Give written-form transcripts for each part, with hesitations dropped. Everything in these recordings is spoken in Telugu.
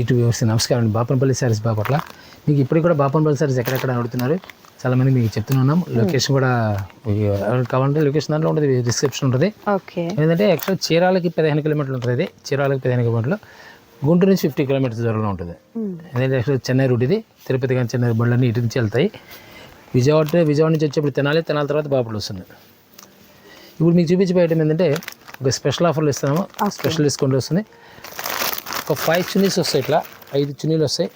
ఇటు నమస్కారం అండి. బాపనపల్లి సారీస్ బాపట్ల. మీకు ఇప్పటికి కూడా బాపనపల్లి సారీస్ ఎక్కడెక్కడ అడుగుతున్నారు చాలామంది, మీకు చెప్తున్నాం. లొకేషన్ కూడా కావాలంటే లొకేషన్ దాంట్లో ఉంటుంది, డిస్క్రిప్షన్ ఉంటుంది. ఏంటంటే యాక్చువల్ చీరాలకి 15 కిలోమీటర్లు ఉంటుంది. ఇది చీరాలకి 15 కిలోమీటర్లు, గుంటూరు నుంచి 50 కిలోమీటర్స్ దూరంలో ఉంటుంది. ఎందుకంటే యాక్చువల్ చెన్నై రూట్ ఇది. తిరుపతి కానీ చెన్నై బళ్ళన్నీ ఇటు నుంచి వెళ్తాయి. విజయవాడ నుంచి వచ్చేప్పుడు తెనాలి తర్వాత బాపట్ల వస్తుంది. ఇప్పుడు మీకు చూపించే ఐటమ్ ఏంటంటే ఒక స్పెషల్ ఆఫర్లు ఇస్తున్నాము. స్పెషల్ డిస్కౌంట్ వస్తుంది. ఒక 5 చున్నీస్ వస్తాయి, ఇట్లా 5 చున్నీలు వస్తాయి,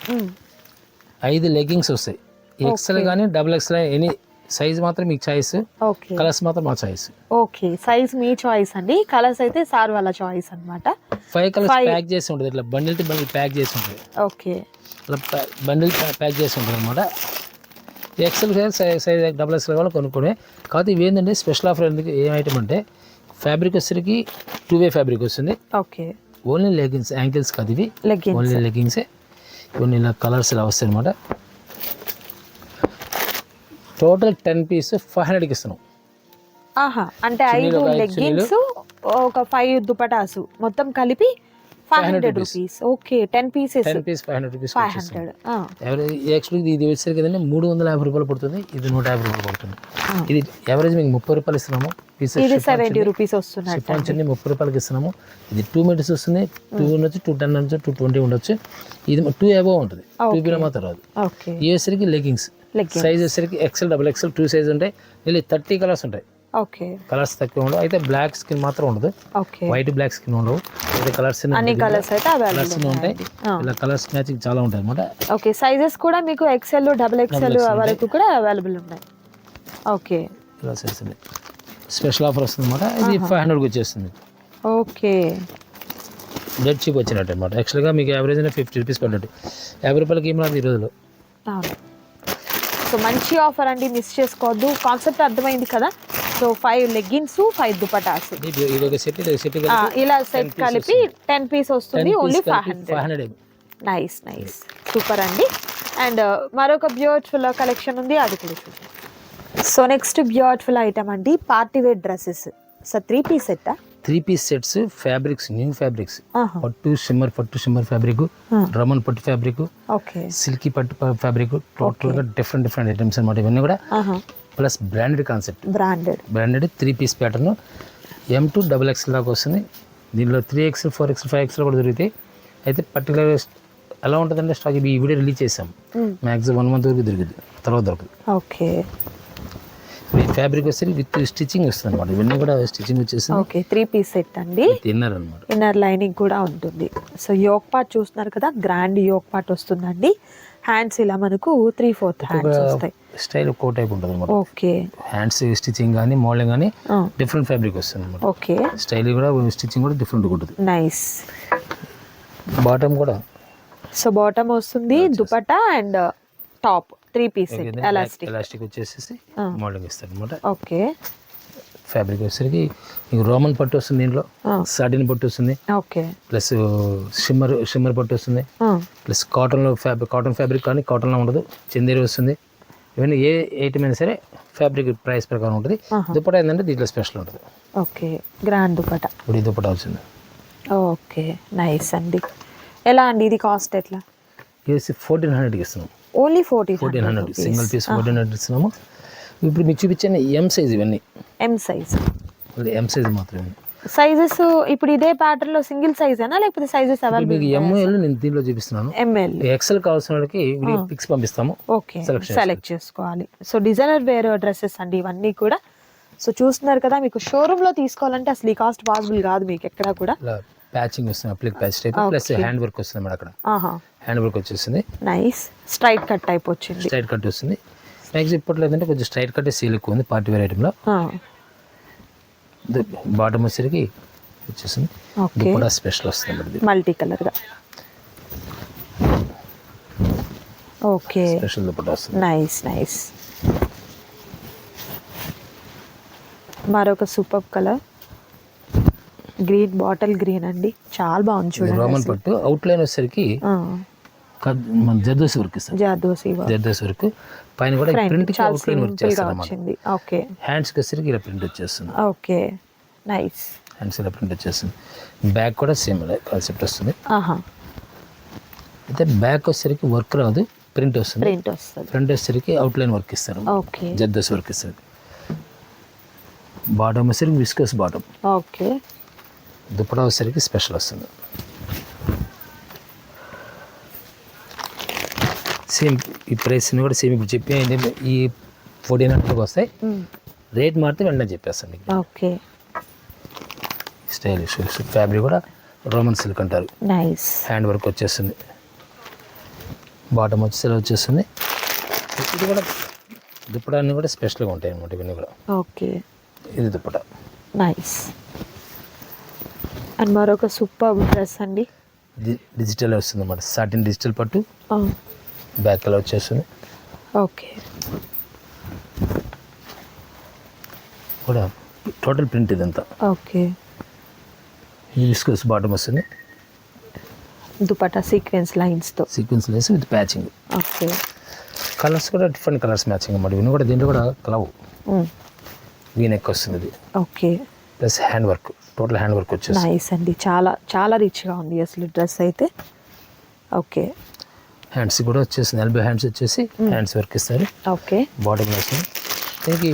5 లెగ్గింగ్స్ వస్తాయి. ఎక్స్ఎల్ కానీ XXL ఎనీ సైజ్ మాత్రం మీకు చాయిస్, కలర్స్ మాత్రం మా చాయిస్. ఓకే, సైజ్ మీ చాయిస్ అండి, కలర్స్ అయితే సార్ వాళ్ళ చాయిస్ అన్నమాట. 5 కలర్స్ ప్యాక్ చేసి ఉంటుంది, ఇట్లా బండిల్ టు బండిల్ ప్యాక్ చేసి ఉంటుంది. ఓకే, అలా బండిల్ ప్యాక్ చేసి ఉంటుంది అనమాట. ఎక్స్ఎల్ సైజ్ XXL కూడా కొనుక్కోవడమే. కాకపోతే ఇవి ఏంటంటే స్పెషల్ ఆఫర్ ఎందుకు ఏం ఐటమ్ అంటే ఫ్యాబ్రిక్ వచ్చేసరికి 2-way ఫ్యాబ్రిక్ వస్తుంది. ఓకే, ఓన్లీ లెగ్గిన్స్, యాంకిల్స్ కాదు ఇవి, ఓన్లీ లెగ్గిన్సే. ఇవన్నీ ఇలా కలర్స్ ఇలా వస్తాయి అనమాట. టోటల్ 10 పీస్ 500కి ఇస్తున్నాం. అంటే 5 లెగ్గిన్స్, ఒక 5 దుపటాసు మొత్తం కలిపి 500 rupees. Okay, 10 pieces 500 rupees. Actually ఇది వచ్చేసరికి కదండి 350 రూపాయలు పడుతుంది, ఇది 150 రూపాయలు పడుతుంది. ఇది ఎవరేజ్ మీకు 30 రూపాయలు ఇస్తున్నాము. ఇది 70 రూపీస్ వస్తుంది. 30 రూపాయలకి ఇస్తున్నాము. ఇది 2 మీటర్స్ వస్తుంది, 2 ఉండొచ్చు, 210 ఉండొచ్చు, 220 ఉండొచ్చు. ఇది 2 అబోవ్ ఉంటుంది, 2 బిలో మాత్రం రాదు. ఈ వచ్చేసరికి లెగ్గింగ్స్ సైజ్ వచ్చేసరికి XL, XXL 2 సైజ్ ఉంటాయి. ఇలా 30 కలర్స్ ఉంటాయి. ఓకే, కలర్స్ తక్కువ ఉండవు. అయితే బ్లాక్ స్కిన్ మాత్రం ఉండదు, వైట్ బ్లాక్ స్కిన్ ఉండవు. అయితే కలర్స్ ఉంటాయి. ఇలా కలర్స్ మ్యాచింగ్ చాలా ఉంటాయి అనమాట. ఓకే, సైజెస్ కూడా మీకు XL, XXL వరకు కూడా అవైలబుల్ ఉన్నాయి. ఓకే, ఇలా సైజ్ ఉంది. స్పెషల్ ఆఫర్ వస్తుంది అనమాట. ఇది 500కి వచ్చేస్తుంది. ఓకే, డెడ్ చీప్ వచ్చినట్టు అనమాట. యాక్చువల్గా మీకు యావరేజ్ 50 రూపీస్ పడ్డట్టు, 50 రూపాయలకి ఏం రాదు ఈ రోజులో. సో మంచి ఆఫర్ అండి, మిస్ చేసుకోవద్దు. కాన్సెప్ట్ అర్థమైంది కదా. సో 5 లెగ్గిన్స్, 5 దుపటాస్, ఇలా సెట్ కలిపి 10 పీస్ వస్తుంది. ఓన్లీ 500. నైస్, సూపర్ అండి. అండ్ మరొక బ్యూటిఫుల్ కలెక్షన్ ఉంది, అది కూడా చూద్దాం. సో నెక్స్ట్ బ్యూటిఫుల్ ఐటమ్ అండి, party wear dresses. So 3 piece set, 3 piece sets, fabrics, new fabrics, పట్టు షిమ్మర్ ఫ్యాబ్రిక్, రమన్ పట్టు ఫ్యాబ్రిక్, సిల్కీ పట్టు ఫ్యాబ్రిక్, టోటల్ గా డిఫరెంట్ ఐటమ్స్ అనమాట ఇవన్నీ కూడా. Plus branded concept, branded 3 piece pattern. M to XXL దాకా వస్తుంది. దీనిలో 3XL, 4XL, 5XL కూడా దొరుకుతాయి. అయితే పర్టికులర్ ఎలా ఉంటుందంటే స్టాక్ ఈ వీడియో రిలీజ్ చేసాం, మ్యాక్సిమం 1 మంత్ వరకు దొరుకుతుంది, తర్వాత దొరకదు. ఓకే, ఈ ఫ్యాబ్రిక్ వచ్చేసి విత్ స్టిచ్చింగ్ వస్తుంది అనమాట. ఇవన్నీ కూడా స్టిచ్చింగ్ వచ్చేసి. ఓకే, 3 పీస్ సెట్ అండి. ఇన్నర్ అనమాట, ఇన్నర్ లైనింగ్ కూడా ఉంటుంది. సో యోక్ పార్ట్ చూస్తున్నారు కదా, గ్రాండ్ యోక్ పార్ట్ వస్తుందండి. హ్యాండ్స్ ఇలా మనకు 3/4 హ్యాండ్స్ వస్తాయి. స్టైల్ ఒక్కో టైప్ ఉంటుంది అనమాట. ఓకే, హ్యాండ్స్ స్టిచ్చింగ్ కానీ మోడలింగ్ కానీ డిఫరెంట్ ఫ్యాబ్రిక్ వస్తుంది అనమాట. ఓకే, స్టైల్ కూడా స్టిచ్చింగ్ కూడా డిఫరెంట్ ఉంటుంది. నైస్. బాటమ్ కూడా, సో బాటమ్ వస్తుంది, dupatta and top 3 piece set, elastic వచ్చేసి మోడలింగ్ ఇస్తారు అనమాట. ఓకే, ఫ్యాబ్రిక్ వచ్చేసరికి మీకు రోమన్ పట్టు వస్తుంది, దీంట్లో సాటిన్ పట్టు వస్తుంది, ఓకే, ప్లస్ షిమ్మర్ పట్టు వస్తుంది, ప్లస్ కాటన్ ఫ్యాబ్రిక్ కానీ కాటన్లో ఉండదు, చందేరి వస్తుంది. ఇవన్నీ ఏ ఐటమ్ అయినా సరే ఫ్యాబ్రిక్ ప్రైస్ ప్రకారం ఉంటుంది. దుపట్టా ఏంటంటే దీంట్లో స్పెషల్ ఉంటుంది. ఓకే, గ్రాండ్ దుపట్టా, ఇప్పుడు ఈ దుపట్టా వచ్చింది. ఓకే, నైస్ అండి. ఎలా అండి ఇది కాస్ట్ ఎట్లా? ఇది 1400కి ఇస్తున్నాం. ఓన్లీ 1400 సింగిల్ పీస్ 1400 ఇస్తున్నాము. ఇప్పుడు మీకు చూపించాను M సైజ్, ఇవన్నీ M సైజ్, M సైజ్ మాత్రమే. సైజెస్ ఇప్పుడు ఇదే ప్యాటర్న్ లో సింగిల్ సైజ్ అయినా లేకపోతే సైజెస్ అవైలబుల్? మీకు ML నేను దీంట్లో చూపిస్తున్నాను. ML, XL కావాల్సిన వాళ్ళకి పిక్స్ పంపిస్తాము. ఓకే, సెలెక్ట్ చేసుకోవాలి. సో డిజైనర్ వేర్ డ్రెస్సెస్ అండి ఇవన్నీ కూడా. సో చూస్తున్నారు కదా, మీకు షోరూమ్ లో తీసుకోవాలంటే అసలు ఈ కాస్ట్ పాసిబుల్ కాదు మీకు ఎక్కడ కూడా. ప్యాచింగ్ వస్తుంది, applique patch type, plus hand work వస్తుంది మేడం. అక్కడ హ్యాండ్ వర్క్ వచ్చేసింది. నైస్, స్ట్రైట్ కట్ టైప్ వచ్చింది. స్ట్రైట్ కట్ వస్తుంది. నెక్స్ట్ ఇప్పట్లో ఏంటంటే కొంచెం స్ట్రైట్ కట్ సీల్ ఎక్కువ ఉంది పార్టీ వేర్ ఐటెంలో. బాటమ్ వచ్చేసరికి వచ్చేసింది, దుపట్టా స్పెషల్ వస్తుంది మల్టీ కలర్ గా. ఓకే, స్పెషల్ దుపట్టా వస్తుంది. నైస్. మరొక super colour green, bottle green అండి, చాలా బాగుంది చూడండి. రోమన్ పట్టు అవుట్ లైన్ వచ్చేసరికి జర్దోసి వర్క్ ఇస్తాం. జర్దోసి వర్క్ పైన కూడా ప్రింట్ అవుట్ లైన్ వర్క్ చేస్తాం. ఓకే, హ్యాండ్స్ కి వచ్చేసరికి ఇలా ప్రింట్ వచ్చేస్తుంది. Okay, nice. హ్యాండ్స్ ఇలా ప్రింట్ వచ్చేస్తుంది. బ్యాక్ కూడా సేమ్ కాన్సెప్ట్ వస్తుంది. అయితే బ్యాక్ వచ్చేసరికి వర్క్ రాదు, ప్రింట్ వస్తుంది. ఫ్రంట్ వచ్చేసరికి అవుట్లైన్ వర్క్ ఇస్తారు, ఓకే. జద్దస్ వర్క్ ఇస్తారు. బాటమ్ వచ్చేసరికి విస్కస్ బాటమ్. ఓకే. దుప్పటా వచ్చేసరికి స్పెషల్ వస్తుంది. సేమ్ ఈ ప్రైస్ని కూడా సేమ్ ఇప్పుడు చెప్పి ఈ 1400 వస్తాయి. రేట్ మారితే వెంటనే చెప్పేస్తాను మీకు. ఓకే. స్టైలిష్ ఫ్యాబ్రిక్ కూడా రోమన్ సిల్క్ అంటారు. నైస్. హ్యాండ్ వర్క్ వచ్చేస్తుంది. బాటమ్ వచ్చేస్తుంది. ఇది కూడా దుప్పటాన్ని కూడా స్పెషల్గా ఉంటాయి అన్నమాట ఇవన్నీ కూడా. ఓకే. ఇది దుప్పటా. నైస్. అండ్ మరొక సూపర్ డ్రెస్ అండి. డిజిటల్ వస్తుంది అన్నమాట, సాటిన్ డిజిటల్ పట్టు. బ్యాక్ కలర్ వచ్చేస్తుంది. ఓకే. కూడా టోటల్ ప్రింట్ ఇదంతా. ఓకే. ఇది విస్కస్ బాటమ్ వస్తుంది. దుపట్టా సీక్వెన్స్ లైన్స్తో, sequence lines with patching. Okay. Colours కూడా డిఫరెంట్ కలర్స్ మ్యాచింగ్ అన్నమాట. ఇవన్నీ కూడా దీంట్లో కూడా క్లవ్ వీ నెక్ వస్తుంది ఇది. Okay. Plus hand work, total hand work వచ్చేసి నైస్ అండి. చాలా చాలా రిచ్గా ఉంది అసలు డ్రెస్ అయితే. ఓకే. హ్యాండ్స్ కూడా వచ్చేసింది, ఎల్బో హ్యాండ్స్ వచ్చేసి హ్యాండ్స్ వర్క్ ఇస్తారు. ఓకే. బాటమ్ వస్తుంది. దీనికి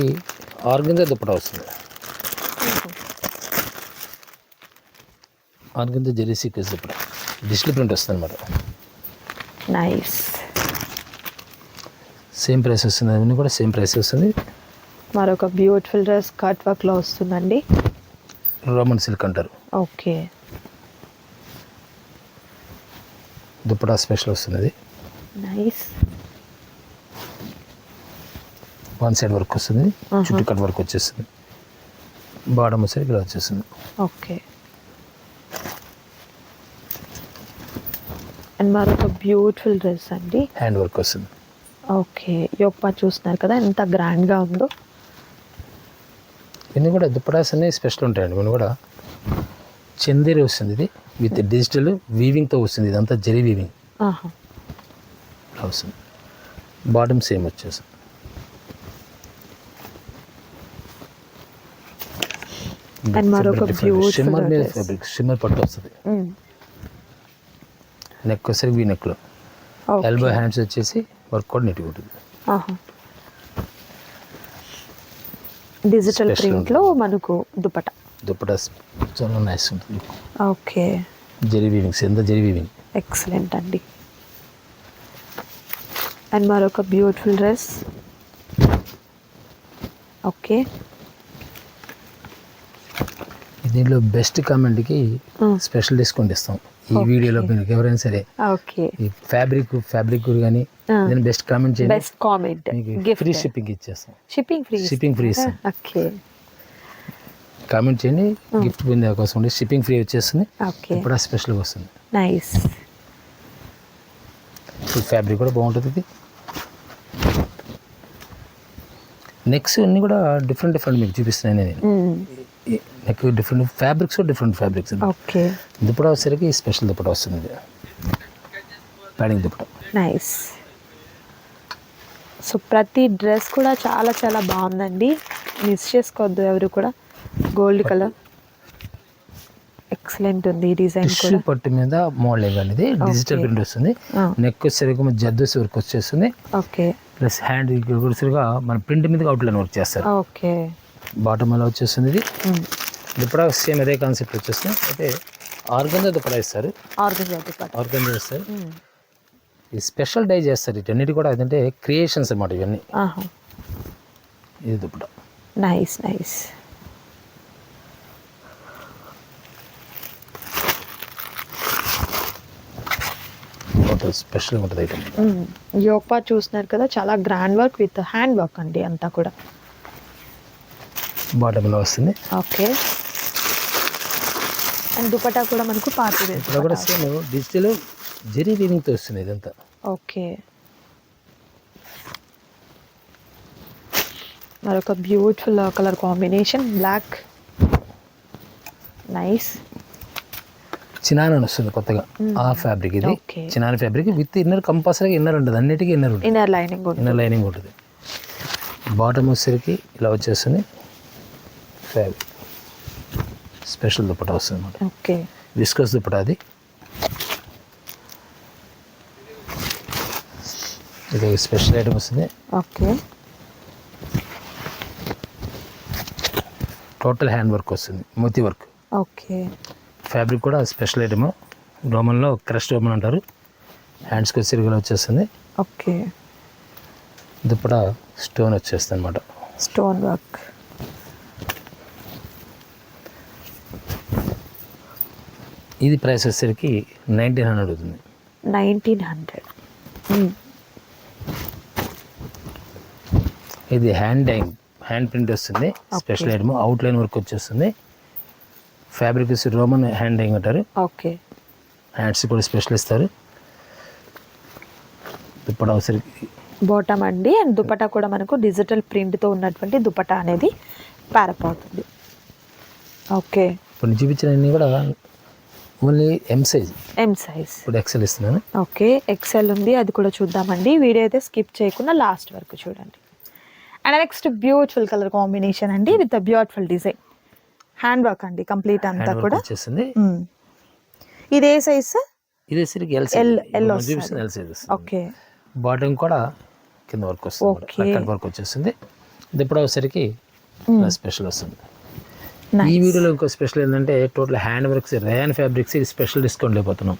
ఆర్గంజా దుప్పటా వస్తుంది. Organza zari sequence dupatta, digital print వస్తుంది అనమాట. నైస్. సేమ్ ప్రైస్ వస్తుంది, అవన్నీ కూడా సేమ్ ప్రైస్ వస్తుంది. మరొక బ్యూటిఫుల్ డ్రెస్ కట్ వర్క్లో వస్తుందండి. రోమన్ సిల్క్ అంటారు. ఓకే. దుప్పటా స్పెషల్ వస్తుంది. నైస్. వన్ సైడ్ వర్క్ వస్తుంది, చుట్టూ కట్ వర్క్ వచ్చేస్తుంది. బాటమ్ వచ్చేసరికి ఇలా వచ్చేస్తుంది. ఓకే. అండ్ మరొక బ్యూటిఫుల్ డ్రెస్ అండి. హ్యాండ్ వర్క్ వస్తుంది. ఓకే. యోగపా చూస్తున్నారు కదా ఎంత గ్రాండ్గా ఉందో. ఇవన్నీ కూడా దుప్పటాస్ అన్నీ స్పెషల్ ఉంటాయండి. ఇవన్నీ కూడా చందేరి వస్తుంది, ఇది విత్ డిజిటల్ వీవింగ్తో వస్తుంది. ఇదంతా జరీ వీవింగ్ ఇలా వస్తుంది. బాటమ్ సేమ్ వచ్చేస్తుంది. అండ్ మరొక షిమ్మర్ మీద ఫ్యాబ్రిక్, షిమ్మర్ పట్టు వస్తుంది. నెక్ వచ్చేసరికి వీ నెక్లో, ఎల్బో హ్యాండ్స్ వచ్చేసి వర్క్ కూడా నీట్గా ఉంటుంది. డిజిటల్ ప్రింట్లో మనకు దుపట్టా చాలా నైస్ ఉంటుంది. ఓకే. జరీ వీవింగ్స్, ఎంత జరీ వీవింగ్. ఎక్సలెంట్ అండి. అండ్ మరొక బ్యూటిఫుల్ డ్రెస్. ఓకే. దీంట్లో బెస్ట్ కామెంట్కి స్పెషల్ డిస్కౌంట్ ఇస్తాం ఈ వీడియోలో. మీకు ఎవరైనా సరే ఓకే ఈ ఫ్యాబ్రిక్ కానీ దీని బెస్ట్ కామెంట్ చేయండి, బెస్ట్ కామెంట్ ఫ్రీ షిప్పింగ్ ఇచ్చేస్తాం. షిప్పింగ్ ఫ్రీ ఇస్తాం. ఓకే. కామెంట్ చేయండి, గిఫ్ట్ పొందే అవకాశం ఉంది. షిప్పింగ్ ఫ్రీ వచ్చేస్తుంది. ఓకే. ఇప్పుడు స్పెషల్గా వస్తుంది. నైస్. ఫ్యాబ్రిక్ కూడా బాగుంటుంది. ఇది నెక్స్ అన్నీ కూడా డిఫరెంట్ మీకు చూపిస్తున్నాను నేను. Neck different fabrics. Okay. Dupatta వచ్చేసరికి స్పెషల్ దుప్పటా వస్తుంది, ప్యాడింగ్ దుప్పటా. నైస్. సో ప్రతి డ్రెస్ కూడా చాలా చాలా బాగుందండి, మిస్ చేసుకోవద్దు ఎవరు కూడా. గోల్డ్ కలర్ ఎక్సలెంట్ ఉంది. డిజైన్ టిష్యూ పట్టు మీద మోడల్ అనేది డిజిటల్ ప్రింట్ వస్తుంది. నెక్ వచ్చేసరికి జద్దస్ వర్క్ వచ్చేస్తుంది. ఓకే. ప్లస్ హ్యాండ్ వచ్చేసరిగా మన ప్రింట్ మీద అవుట్లైన్ వర్క్ చేస్తారు. ఓకే. బాటమ్ అలా వచ్చేస్తుంది. ఇది దుప్పటా సేమ్ అదే కాన్సెప్ట్ వచ్చేస్తుంది. అయితే ఆర్గంజా దుప్పటా ఇస్తారు, ఆర్గంజా ఇస్తారు. ఈ స్పెషల్ డై చేస్తారు. ఇటన్నిటి కూడా ఏంటంటే క్రియేషన్స్ అన్నమాట ఇవన్నీ. ఇది దుప్పటా. నైస్. స్పెషల్గా ఉంటుంది ఐటమ్. యోగపా చూస్తున్నారు కదా, చాలా grand work with hand work అండి అంతా కూడా. బాటంలో వస్తుంది. ఓకే. అండ్ దుపట్టా కూడా మనకు పార్టీ వేర్ కూడా సేమ్ డిజిటల్ జరీ వీవింగ్తో వస్తుంది ఇదంతా. ఓకే. మరొక beautiful colour combination black. Nice. Chinon వస్తుంది కొత్తగా ఆ ఫ్యాబ్రిక్. ఇది చినాన్ ఫ్యాబ్రిక్ విత్ ఇన్నర్, కంపల్సరీగా ఇన్నర్ ఉంటుంది, అన్నిటికీ ఇన్నర్ లైనింగ్ ఉంటుంది. బాటమ్ వచ్చేసరికి ఇలా వచ్చేస్తుంది. ఫ్యాబ్రిక్ స్పెషల్ దుప్పటా వస్తుంది అన్నమాట. ఓకే. విస్కస్ దుప్పటా. అది ఇది స్పెషల్ ఐటమ్ వస్తుంది. ఓకే. టోటల్ హ్యాండ్ వర్క్ వస్తుంది, మోతీ వర్క్. ఓకే. ఫ్యాబ్రిక్ కూడా స్పెషల్ ఐటమ్, రోమన్లో క్రష్ రోమన్ అంటారు. హ్యాండ్స్కి సిరుగులు వచ్చేస్తుంది. ఓకే. దుప్పట స్టోన్ వచ్చేస్తుంది అనమాట, స్టోన్ వర్క్. ఇది ప్రైస్ వచ్చేసరికి 1900 అవుతుంది. 1900. ఇది హ్యాండ్ ప్రింట్ వస్తుంది, స్పెషల్ ఐటమ్. అవుట్లైన్ వర్క్ వచ్చేస్తుంది. ఫ్యాబ్రిక్ వచ్చి రోమన్ హ్యాండ్ డైయింగ్ అంటారు. ఓకే. హ్యాండ్స్ కూడా స్పెషల్ ఇస్తారు. దుప్పట వచ్చేసరికి బాటమ్ అండి, అండ్ దుపట్టా కూడా మనకు డిజిటల్ ప్రింట్తో ఉన్నటువంటి దుపట్టా అనేది ప్యారప్ అవుతుంది. ఓకే. ఇప్పుడు చూపించినవన్నీ కూడా ఓన్లీ ఎం సైజ్. ఇప్పుడు ఎక్సెల్ ఇస్తున్నాను. ఓకే, ఎక్సెల్ ఉంది, అది కూడా చూద్దామండి. వీడియో అయితే స్కిప్ చేయకుండా లాస్ట్ వరకు చూడండి. And next beautiful colour combination అండి with beautiful design. Hand work అండి కంప్లీట్ అంతా కూడా వచ్చేస్తుంది. ఇది ఏ సైజ్? ఇది సరికి ఎల్ సైజ్. ఓకే. బాటమ్ కూడా కింద వర్క్ వస్తుంది, వర్క్ వచ్చేస్తుంది. ఇప్పుడు వచ్చేసరికి స్పెషల్ వస్తుంది. ఈ వీడియోలో ఇంకో స్పెషల్ ఏంటంటే total hand works, rayon fabrics special discount లేకపోతున్నాం.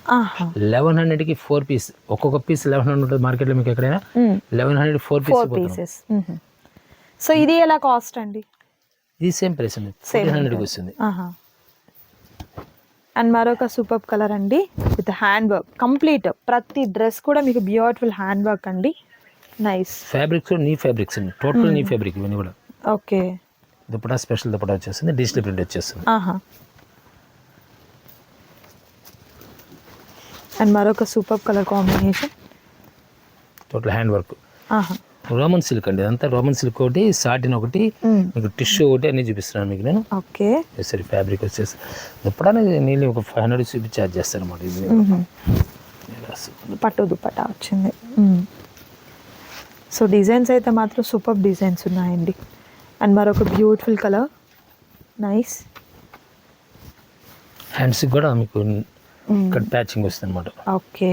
1100కి 4 పీస్. ఒక్కొక్క పీస్ 1100 ఉంటుంది మార్కెట్లో, మీకు ఎక్కడైనా 1100 4 పీసెస్. సో ఇది ఎలా కాస్ట్ అండి? ఇది సేమ్ ప్రైస్ అండి, 1400కి వస్తుంది. అండ్ మరొక సూపర్ కలర్ అండి విత్ హ్యాండ్ వర్క్ కంప్లీట్. ప్రతి డ్రెస్ కూడా మీకు బ్యూటిఫుల్ హ్యాండ్ వర్క్ అండి. నైస్ ఫ్యాబ్రిక్స్, నీ ఫ్యాబ్రిక్స్ అండి, టోటల్ నీ ఫ్యాబ్రిక్ ఇవన్నీ కూడా. ఓకే. దుపట్టా స్పెషల్ దుపట్టా వచ్చేస్తుంది, డిజిటల్ ప్రింట్ వచ్చేస్తుంది. అండ్ మరొక super colour combination, total hand work. Roman silk అండి, అదంతా రోమన్ సిల్క్ ఒకటి, సాటిన్ ఒకటి, మీకు టిష్యూ ఒకటి అన్ని చూపిస్తున్నాను మీకు నేను. ఓకే. సరే ఫ్యాబ్రిక్ వచ్చేసి దుపట్టా నేను ఒక 500 చూపి ఛార్జ్ చేస్తాను అనమాట. ఇది పట్టు దుపట్టా వచ్చింది. సో డిజైన్స్ అయితే మాత్రం సూపర్ డిజైన్స్ ఉన్నాయండి. అండ్ మరొక బ్యూటిఫుల్ కలర్, నైస్. హ్యాండ్స్కి కూడా మీకు కట్ ప్యాచింగ్ వస్తుంది అనమాట. ఓకే.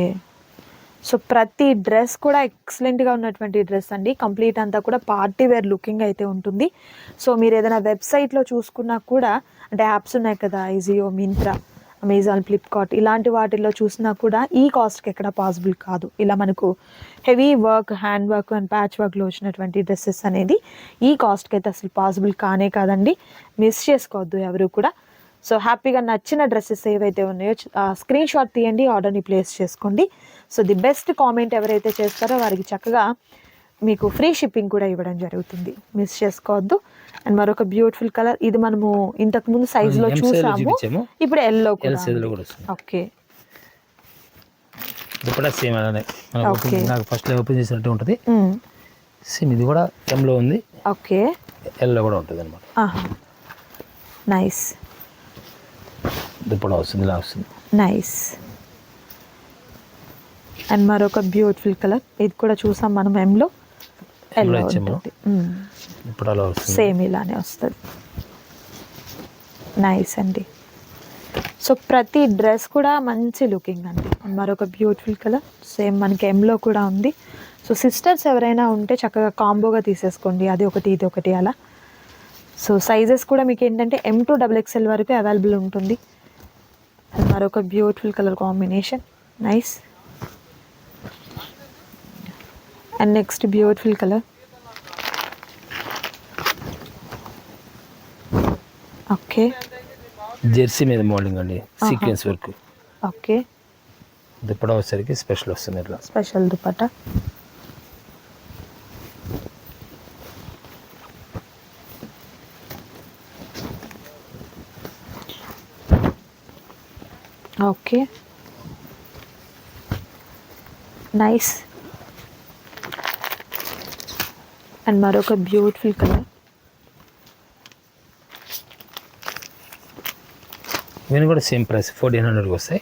సో ప్రతి డ్రెస్ కూడా ఎక్సలెంట్గా ఉన్నటువంటి డ్రెస్ అండి. కంప్లీట్ అంతా కూడా పార్టీ వేర్ లుకింగ్ అయితే ఉంటుంది. సో మీరు ఏదైనా వెబ్సైట్లో చూసుకున్నా కూడా, అంటే యాప్స్ ఉన్నాయి కదా, ఈజియో, మింత్రా, అమెజాన్, ఫ్లిప్కార్ట్, ఇలాంటి వాటిల్లో చూసినా కూడా ఈ కాస్ట్కి ఎక్కడ పాసిబుల్ కాదు. ఇలా మనకు heavy work, hand work and patch వర్క్లో వచ్చినటువంటి డ్రెస్సెస్ అనేది ఈ కాస్ట్కి అయితే అసలు పాసిబుల్ కానే కాదండి. మిస్ చేసుకోవద్దు ఎవరు కూడా. సో హ్యాపీగా నచ్చిన డ్రెస్సెస్ ఏవైతే ఉన్నాయో స్క్రీన్ షాట్ తీయండి, ఆర్డర్ని ప్లేస్ చేసుకోండి. సో ది బెస్ట్ కామెంట్ ఎవరైతే చేస్తారో వారికి చక్కగా మీకు ఫ్రీ షిప్పింగ్ కూడా ఇవ్వడం జరుగుతుంది, మిస్ చేసుకోవద్దు. అండ్ మరొక బ్యూటిఫుల్ కలర్, ఇది మనము ఇంతకు ముందు సైజులో చూసాము, ఇప్పుడు ఎల్లో కూడా. ఓకే. సేమ్ అలానే నాకు ఫస్ట్ ఓపెన్ చేసినట్టు ఉంటుంది. సేమ్ ఇది కూడా ఎంలో ఉంది. ఓకే. ఎల్లో కూడా ఉంటుంది అనమాట. నైస్. దుప్పటా వస్తుంది, ఇలా వస్తుంది. నైస్. అండ్ మరొక బ్యూటిఫుల్ కలర్, ఇది కూడా చూసాం మనం ఎంలో, ఎల్లో ఉంటుంది. ఇప్పుడు అలా వస్తుంది, సేమ్ ఇలానే వస్తుంది. నైస్ అండి. సో ప్రతి డ్రెస్ కూడా మంచి లుకింగ్ అండి. మరొక బ్యూటిఫుల్ కలర్, సేమ్ మనకి ఎంలో కూడా ఉంది. సో సిస్టర్స్ ఎవరైనా ఉంటే చక్కగా కాంబోగా తీసేసుకోండి, అది ఒకటి ఇది ఒకటి అలా. సో సైజెస్ కూడా మీకు ఏంటంటే M to XXL వరకు అవైలబుల్ ఉంటుంది. మరొక beautiful colour combination, nice. And next beautiful colour. Okay. Jersey మీద మోడలింగ్ అండి, సీక్వెన్స్ వర్క్. ఓకే. దుపట్టా వచ్చేసరికి స్పెషల్ వస్తుంది, ఇట్లా special dupatta. Okay. Nice. And మరొక బ్యూటిఫుల్ కలర్. ఇవన్నీ కూడా సేమ్ ప్రైస్ 1400కి వస్తాయి.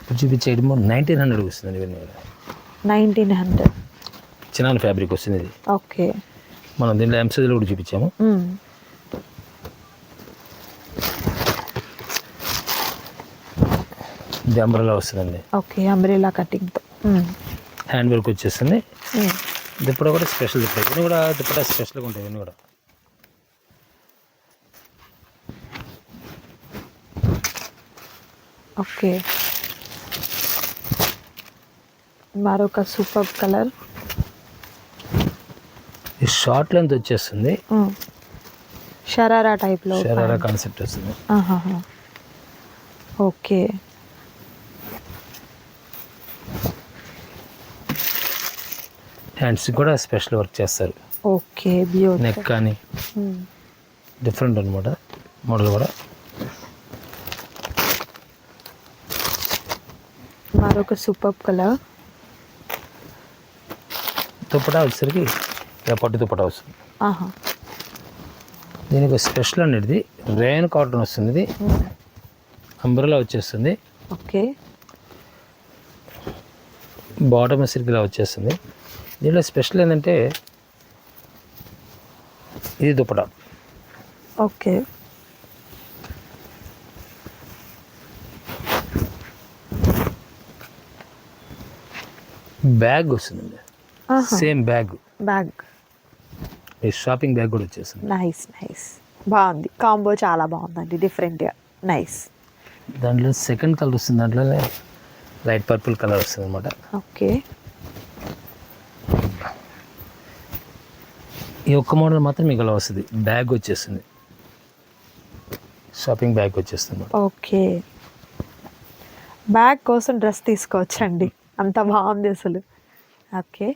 ఇప్పుడు చూపించేయడము 1900కి వస్తుంది. ఇవన్నీ 1900 చిన్న ఫ్యాబ్రిక్ వస్తుంది ఇది. ఓకే. మనం దీంట్లో ఎంసైజ్లో కూడా చూపించాము. ఇది అంబ్రెలా వస్తుందండి. ఓకే, అంబ్రెలా కటింగ్తో. హ్యాండ్ వర్క్ వచ్చేస్తుంది. దుప్పట కూడా స్పెషల్ దుప్పట, ఇవన్నీ కూడా దుప్పట స్పెషల్గా ఉంటాయి ఇవన్నీ కూడా. ఓకే, మరొక సూపర్ కలర్. ఈ షార్ట్ లెంత్ వచ్చేస్తుంది, షరారా టైప్లో, షరారా కాన్సెప్ట్ వస్తుంది. ఓకే, హ్యాండ్స్ కూడా స్పెషల్ వర్క్ చేస్తారు. Okay, beautiful. నెక్ కానీ డిఫరెంట్ అనమాట మోడల్ కూడా. మరొక సూపర్ కలర్. దుప్పటా వచ్చేసరికి పట్టు దుప్పటా వస్తుంది. దీనికి స్పెషల్ అనేది రేయన్ కాటన్ వస్తుంది. ఇది అంబ్రెలా వచ్చేస్తుంది. ఓకే, బాటమ్ వచ్చేసరికి ఇలా వచ్చేస్తుంది. దీంట్లో స్పెషల్ ఏంటంటే ఇది దుప్పటా. ఓకే, బ్యాగ్ వస్తుందండి, సేమ్ బ్యాగ్. ఈ షాపింగ్ బ్యాగ్ కూడా వచ్చేసింది. నైస్, బాగుంది కాంబో, చాలా బాగుందండి, డిఫరెంట్గా, నైస్. దాంట్లో సెకండ్ కలర్ వస్తుంది, దాంట్లోనే లైట్ పర్పుల్ కలర్ వస్తుంది అనమాట. ఓకే, ఈ ఒక్క మోడల్ మాత్రం మీకు అలా వస్తుంది. బ్యాగ్ వచ్చేస్తుంది, షాపింగ్ బ్యాగ్ వచ్చేస్తుంది. ఓకే, బ్యాగ్ కోసం డ్రెస్ తీసుకోవచ్చండి, అంత బాగుంది అసలు. ఓకే,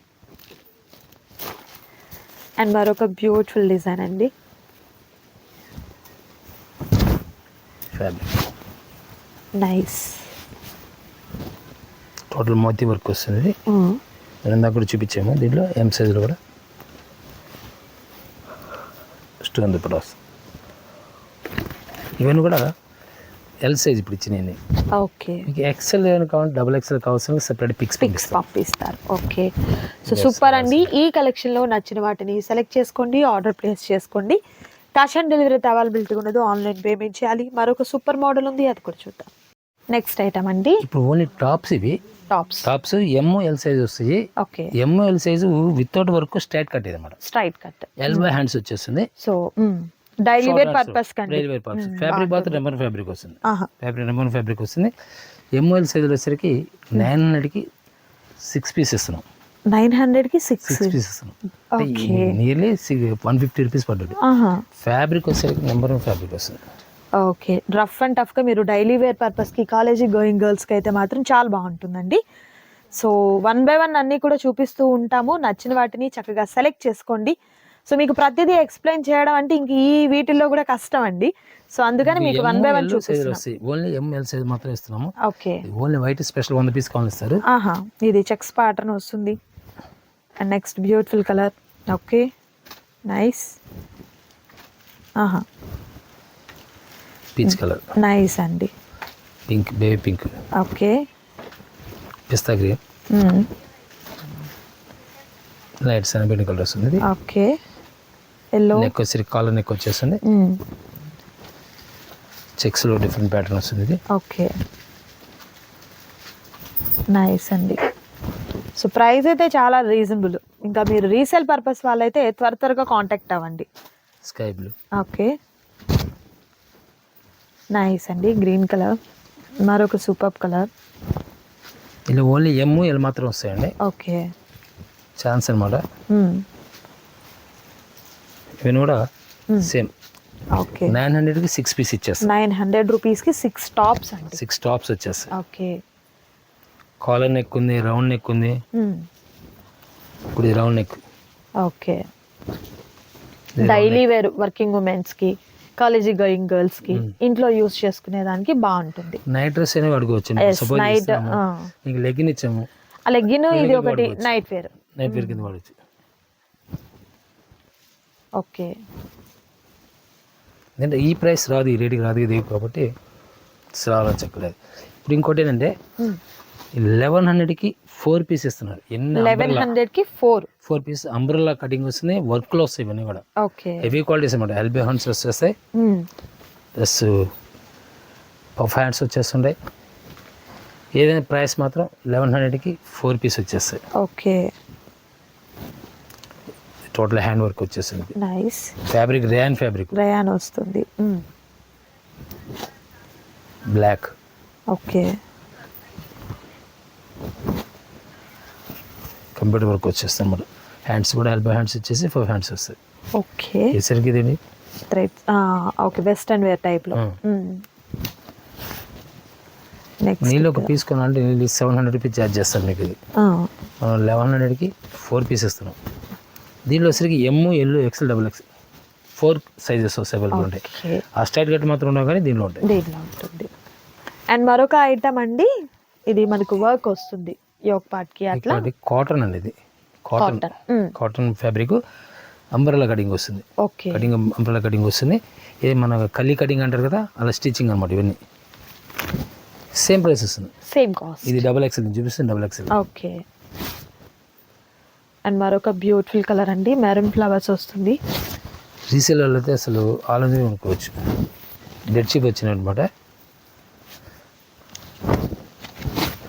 అండ్ మరొక బ్యూటిఫుల్ డిజైన్ అండి. ఫ్యాబ్రిక్ నైస్, టోటల్ మోతీ వర్క్ వస్తుంది. ఇందాక కూడా చూపించాము, దీంట్లో ఎం సైజులో కూడా స్టోన్ దుప్పటా వస్తుంది. ఇవన్నీ కూడా ఎల్ సైజ్ ఇప్పుడు ఇచ్చినాయి. ఓకే, మీకు ఎక్సెల్ ఏమైనా కావాలి, డబుల్ ఎక్సెల్ కావాల్సిన సెపరేట్ పిక్స్ పంపిస్తారు. ఓకే, సో సూపర్ అండి. ఈ కలెక్షన్లో నచ్చిన వాటిని సెలెక్ట్ చేసుకోండి, ఆర్డర్ ప్లేస్ చేసుకోండి. క్యాష్ ఆన్ డెలివరీ అవైలబిలిటీ ఉండదు, ఆన్లైన్ పేమెంట్ చేయాలి. మరొక సూపర్ మోడల్ ఉంది, అది కూడా చూద్దాం. నెక్స్ట్ ఐటమ్ అండి, ఇప్పుడు ఓన్లీ టాప్స్. ఇవి టాప్స్ ఎమ్ ఎల్ సైజ్ వస్తాయి. Okay, M L size without work straight cut ఇది అన్నమాట. స్ట్రైట్ కట్, ఎల్బో హ్యాండ్స్ వచ్చేస్తుంది. సో డైలీ వేర్ పర్పస్ కండి. డైలీ వేర్ పర్పస్ ఫ్యాబ్రిక్ బాత్ నెంబర్ ఫ్యాబ్రిక్ వస్తుంది. ఫ్యాబ్రిక్ వస్తుంది. ఎంఎల్ సైజులో వచ్చరికి 900కి 6 పీస్ ఇస్తున్నాం. 900కి 6 పీస్ ఇస్తున్నాం. నియర్లీ 150 రూపీస్ పడ్డది. ఫ్యాబ్రిక్ వచ్చేసరికి నెంబర్ ఫ్యాబ్రిక్ వస్తుంది. ఓకే, రఫ్ అండ్ టఫ్గా మీరు డైలీ వేర్ పర్పస్కి, కాలేజీ గోయింగ్ గర్ల్స్కి అయితే మాత్రం చాలా బాగుంటుందండి. సో 1 by 1 అన్నీ కూడా చూపిస్తూ ఉంటాము, నచ్చిన వాటిని చక్కగా సెలెక్ట్ చేసుకోండి. సో మీకు ప్రతిదీ ఎక్స్ప్లెయిన్ చేయడం అంటే ఇంక ఈ వీటిల్లో కూడా కష్టం అండి. సో అందుకని మీకు 1 by 1 చూపిస్తున్నాం. ఓన్లీ ఎంఎల్ సైజ్ మాత్రం ఇస్తున్నాము. Okay, only white special 100 piece కావాలి ఇస్తారు. ఇది చెక్స్ ప్యాటర్న్ వస్తుంది. And next beautiful colour. Okay, nice. Peach colour, nice అండి. Pink, baby pink. ఓకే, పిస్తా గ్రీన్, లైట్ సన్నబిడ్డ కలర్ వస్తుంది. Okay, yellow. నెక్ వచ్చి కాలర్ నెక్ వచ్చేస్తుంది. చెక్స్లో డిఫరెంట్ ప్యాటర్న్ వస్తుంది ఇది. ఓకే, నైస్ అండి. సో ప్రైస్ అయితే చాలా రీజనబుల్. ఇంకా మీరు రీసేల్ పర్పస్ వాళ్ళైతే త్వరగా కాంటాక్ట్ అవ్వండి. Sky blue. ఓకే, నైస్ అండి. గ్రీన్ కలర్, మరొక సూపర్ కలర్. ఇలా ఓన్లీ ఎమ్ ఎల్ మాత్రం వస్తాయండి. ఓకే, ఛాన్స్ అనమాట. ఇవన్నీ కూడా సేమ్. ఓకే, 900కి 6 పీస్ ఇచ్చేస్తాం. 900 రూపీస్కి 6 టాప్స్ అండి. 6 టాప్స్ వచ్చేస్తాయి. ఓకే, కాలర్ నెక్ ఉంది, రౌండ్ నెక్ ఉంది. ఇప్పుడు ఈ round neck. Okay, daily wear working ఉమెన్స్కి, కాలేజీ గోయింగ్ గర్ల్స్కి, ఇంట్లో యూస్ చేసుకునే దానికి బాగుంటుంది. నైట్ డ్రెస్ అనేవి అడుగువచ్చు. సపోజ్ మీకు లెగ్గిన్ ఇచ్చాము, ఆ లెగ్గిన్ ఇది ఒకటి నైట్ వేర్ కింద వాడచ్చు. ఓకే, అంటే ఈ ప్రైస్ రాదు, ఈ రేటుకి రాదు ఇది కాబట్టి చాలా చక్కలేదు. ఇప్పుడు ఇంకోటి ఏంటంటే 1100కి 4 పీస్ ఇస్తున్నారు. 1100కి 4 పీస్ అంబ్రెల్లా కటింగ్ వస్తుంది. వర్క్లో వస్తాయి ఇవన్నీ కూడా. ఓకే, హెవీ క్వాలిటీస్ అనమాట. ఎల్బీ హ్యాండ్స్ వచ్చేస్తాయి, ప్లస్ పఫ్ హ్యాండ్స్ వచ్చేస్తుంటాయి. ఏదైనా ప్రైస్ మాత్రం 1100కి 4 పీస్ వచ్చేస్తాయి. ఓకే, టోటల్ హ్యాండ్ వర్క్ వచ్చేసింది. నైస్. ఫ్యాబ్రిక్ రేయాన్ వస్తుంది. బ్లాక్. ఓకే, కంప్యూటర్ వర్క్ వచ్చేస్తాయి అన్నమాట. హ్యాండ్స్ కూడా ఎల్బో హ్యాండ్స్ వచ్చేసి 4 హ్యాండ్స్ వస్తాయి. ఓకే, ఈసరికి ఇది థ్రెడ్స్. ఓకే, వెస్టర్న్ వేర్ టైప్లో. నెక్స్ట్ నీళ్ళు ఒక పీస్ కొనాలంటే నీళ్ళు 700 రూపీస్ ఛార్జ్ చేస్తారు మీకు. ఇది మనం 1100కి 4 పీస్ ఇస్తున్నాం. దీనిలో వచ్చరికి ML XL XXL 4 sizes available ఉంటాయి. ఆ స్ట్రైట్ కట్ మాత్రం ఉండవు కానీ దీనిలో ఉంటుంది. అండ్ మరొక ఐటమ్ అండి, ఇది మనకు వర్క్ వస్తుంది యోక్ పార్ట్ కి. అట్లా కాటన్ అండి, ఇది కాటన్ ఫ్యాబ్రిక్ అంబ్రెల్లా కటింగ్ వస్తుంది. ఓకే, కటింగ్ అంబ్రెల్లా కటింగ్ వస్తుంది. ఇది మన కలీ కటింగ్ అంటారు కదా, అలా స్టిచ్చింగ్ అనమాట. ఇవన్నీ సేమ్ ప్రైస్ వస్తుంది, సేమ్ కాస్ట్. ఇది XXL చూపిస్తుంది, XXL. ఓకే, అండ్ మరొక బ్యూటిఫుల్ కలర్ అండి, మెరూన్ ఫ్లవర్స్ వస్తుంది. రీసేల్ వాళ్ళు అయితే అసలు ఆలోచన అనుకోవచ్చు, డెడ్ షీప్ వచ్చినాయి అనమాట.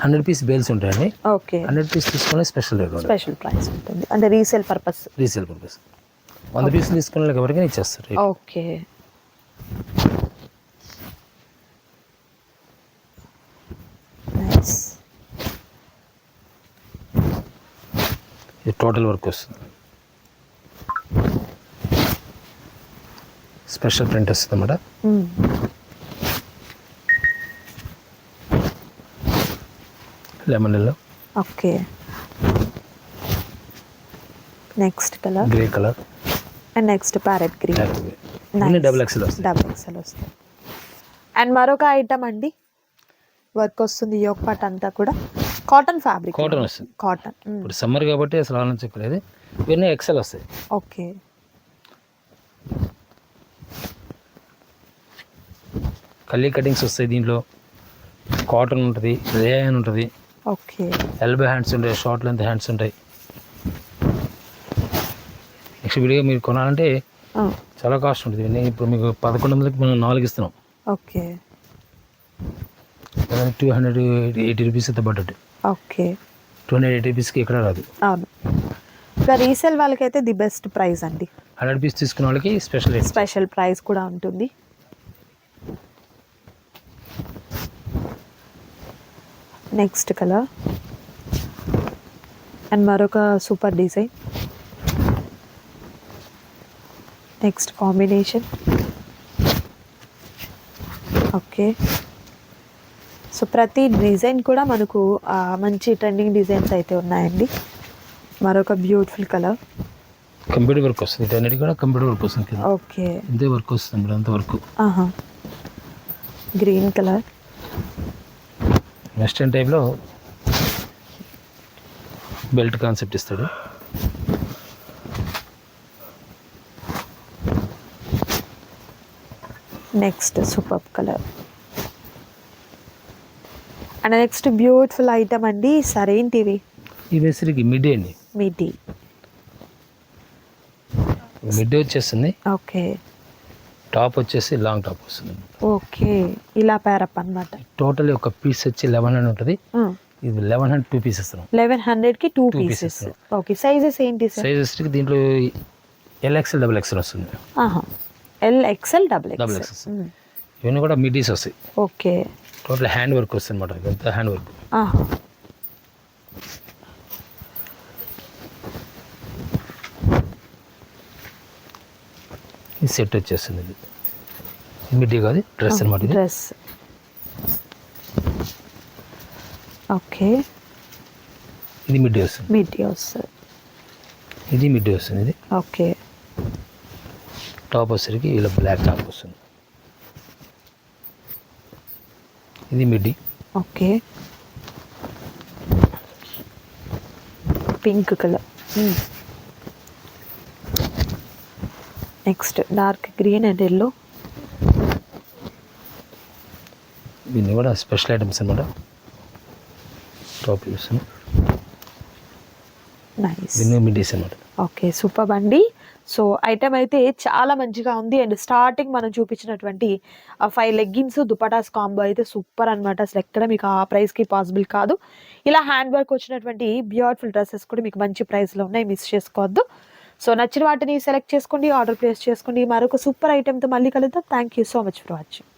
100 పీస్ బేల్స్ ఉంటాయండి. ఓకే, 100 పీస్ తీసుకునే స్పెషల్ రేట్, స్పెషల్ ప్రైస్ ఉంటుంది. అంటే రీసేల్ పర్పస్ 100 పీసులు తీసుకునే ఎవరికైనా ఇచ్చేస్తారు. Okay, nice. ఇది టోటల్ వర్క్ వస్తుంది, స్పెషల్ ప్రింట్ వస్తుంది అన్నమాట. Lemon yellow. Okay, next colour grey colour and next parrot green. XXL వస్తుంది. అండ్ మరొక ఐటమ్ అండి, వర్క్ వస్తుంది యోక్ పార్ట్ అంతా కూడా కాటన్ ఫ్యాబ్రిక్. కాటన్ వస్తుంది. కాటన్ ఇప్పుడు సమ్మర్ కాబట్టి అసలు ఆలోచించలేదు. ఇవన్నీ XL వస్తాయి. ఓకే, కల్లీ కటింగ్స్ వస్తాయి. దీంట్లో కాటన్ ఉంటుంది, రేయాన్ ఉంటుంది. ఓకే, ఎల్బో హ్యాండ్స్ ఉంటాయి, షార్ట్ లెంత్ హ్యాండ్స్ ఉంటాయి. నెక్స్ట్ విడిగా మీరు కొనాలంటే చాలా కాస్ట్ ఉంటుంది. ఇవన్నీ ఇప్పుడు మీకు 1100కి మనం 4 ఇస్తున్నాం. ఓకే, 280 రూపీస్ అయితే పడ్డట్టు. ఓకే, 280 రూపీస్కి ఎక్కడ రాదు. అవును. ఇంకా రీసేల్ వాళ్ళకైతే ది బెస్ట్ ప్రైస్ అండి. 100 పీస్ తీసుకున్న వాళ్ళకి స్పెషల్ ప్రైస్ కూడా ఉంటుంది. నెక్స్ట్ కలర్ అండ్ మరొక super design. Next combination. Okay, so ప్రతి డిజైన్ కూడా మనకు మంచి ట్రెండింగ్ డిజైన్స్ అయితే ఉన్నాయండి. మరొక బ్యూటిఫుల్ కలర్. కంప్యూటర్ వర్క్ వస్తుంది, ఇటన్నిటి కూడా కంప్యూటర్ వర్క్ వస్తుంది. ఓకే, ఇంతే వర్క్ వస్తుంది, అంత వర్క్. Green colour. వెస్టర్న్ టైప్లో బెల్ట్ కాన్సెప్ట్ ఇస్తాడు. Next super colour and next beautiful item అండి. సరేంటివి ఈ వేసరికి మిడ్డీ అండి. మిడ్డీ వచ్చేస్తుంది. ఓకే, టాప్ వచ్చేసి లాంగ్ టాప్ వస్తుంది. ఓకే, ఇలా పేరప్ అన్నమాట. టోటల్ ఒక పీస్ వచ్చి 1100 ఉంటుంది. ఇది 1100 2 పీస్ ఇస్తున్నాం. 1100కి 2 పీసెస్. ఓకే, సైజెస్ ఏంటి సార్? సైజెస్ దీంట్లో LXL XXL వస్తుంది. LXL XXL. ఇవన్నీ కూడా మిడ్డీస్ వస్తాయి. ఓకే, టోటల్ హ్యాండ్ వర్క్ వస్తుంది అనమాట. ఎంత హ్యాండ్ వర్క్. ఈ సెట్ వచ్చేస్తుంది. ఇది మిడ్డీ కాదు, డ్రెస్ అనమాట. డ్రెస్. ఓకే, ఇది మిడ్డీ వస్తుంది. ఇది మిడ్డీ వస్తుంది. ఇది ఓకే, టాప్ వచ్చేసరికి ఇలా బ్లాక్ టాప్ వస్తుంది. ఇది middy. Okay, pink colour. Next dark green and yellow. ఇవన్నీ కూడా స్పెషల్ ఐటమ్స్ అనమాట. టాప్ చూస్తుంది. నైస్. ఇవన్నీ మిడ్డీస్ అనమాట. ఓకే, సూపర్ అండి. సో ఐటమ్ అయితే చాలా మంచిగా ఉంది. అండ్ స్టార్టింగ్ మనం చూపించినటువంటి 5 లెగ్గిన్స్ దుపటాస్ కాంబో అయితే సూపర్ అన్నమాట. అసలు ఎక్కడ మీకు ఆ ప్రైస్కి పాసిబుల్ కాదు. ఇలా హ్యాండ్ వర్క్ వచ్చినటువంటి బ్యూటిఫుల్ డ్రెస్సెస్ కూడా మీకు మంచి ప్రైస్లో ఉన్నాయి, మిస్ చేసుకోవద్దు. సో నచ్చిన వాటిని సెలెక్ట్ చేసుకోండి, ఆర్డర్ ప్లేస్ చేసుకోండి. మరొక సూపర్ ఐటెంతో మళ్ళీ కలుద్దాం. Thank you so much for watching.